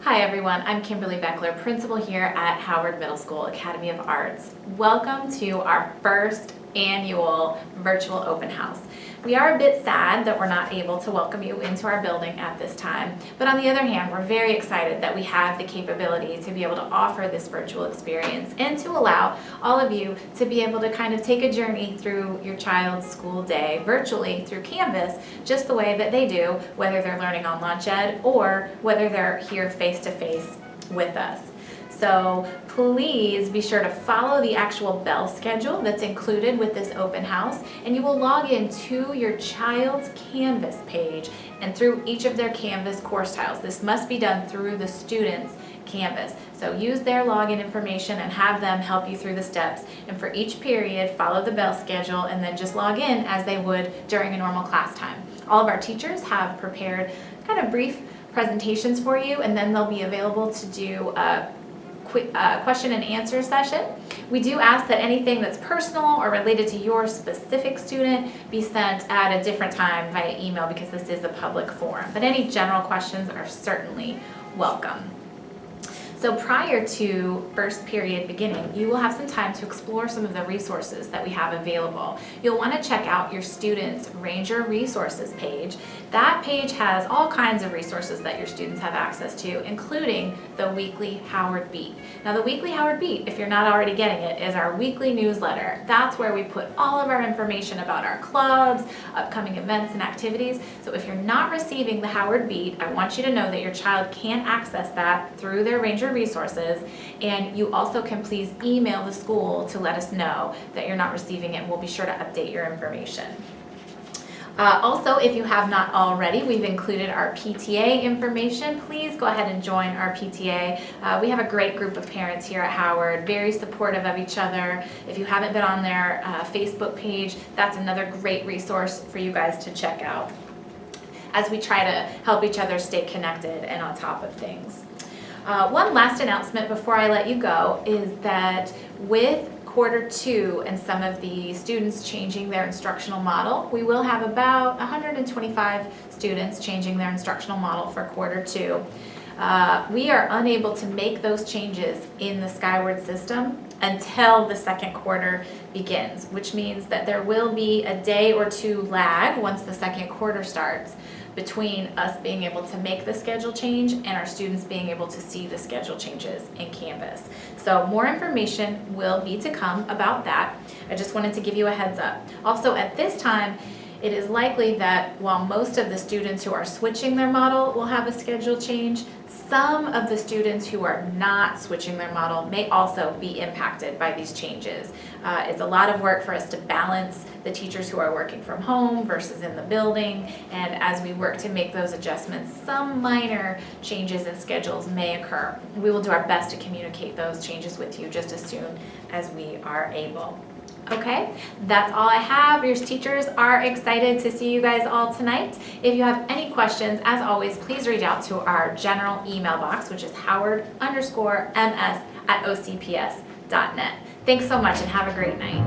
Hi everyone, I'm Kimberly Beckler, principal here at Howard Middle School Academy of Arts. Welcome to our first annual virtual open house. We are a bit sad that we're not able to welcome you into our building at this time, but on the other hand, we're very excited that we have the capability to be able to offer this virtual experience and to allow all of you to be able to kind of take a journey through your child's school day virtually through Canvas, just the way that they do, whether they're learning on Launch Ed or whether they're here face-to-face with us. So please be sure to follow the actual bell schedule that's included with this open house, and you will log into your child's Canvas page and through each of their Canvas course tiles. This must be done through the student's Canvas. So use their login information and have them help you through the steps. And for each period, follow the bell schedule and then just log in as they would during a normal class time. All of our teachers have prepared kind of brief presentations for you, and then they'll be available to do a question and answer session. We do ask that anything that's personal or related to your specific student be sent at a different time via email because this is a public forum, but any general questions are certainly welcome. So prior to first period beginning, you will have some time to explore some of the resources that we have available. You'll want to check out your students' Ranger Resources page. That page has all kinds of resources that your students have access to, including the weekly Howard Beat. Now the weekly Howard Beat, if you're not already getting it, is our weekly newsletter. That's where we put all of our information about our clubs, upcoming events and activities. So if you're not receiving the Howard Beat, I want you to know that your child can access that through their Ranger Resources, and you also can please email the school to let us know that you're not receiving it, and we'll be sure to update your information. Also, if you have not already, we've included our PTA information. Please go ahead and join our PTA. We have a great group of parents here at Howard, very supportive of each other. If you haven't been on their Facebook page, that's another great resource for you guys to check out as we try to help each other stay connected and on top of things. One last announcement before I let you go is that with quarter two and some of the students changing their instructional model, we will have about 125 students changing their instructional model for quarter two. We are unable to make those changes in the Skyward system until the second quarter begins, which means that there will be a day or two lag once the second quarter starts between us being able to make the schedule change and our students being able to see the schedule changes in Canvas. So more information will be to come about that. I just wanted to give you a heads up. Also at this time, it is likely that while most of the students who are switching their model will have a schedule change, some of the students who are not switching their model may also be impacted by these changes. It's a lot of work for us to balance the teachers who are working from home versus in the building, and as we work to make those adjustments, some minor changes in schedules may occur. We will do our best to communicate those changes with you just as soon as we are able. Okay, that's all I have. Your teachers are excited to see you guys all tonight. If you have any questions, as always, please reach out to our general email box, which is howard_ms@ocps.net. Thanks so much and have a great night.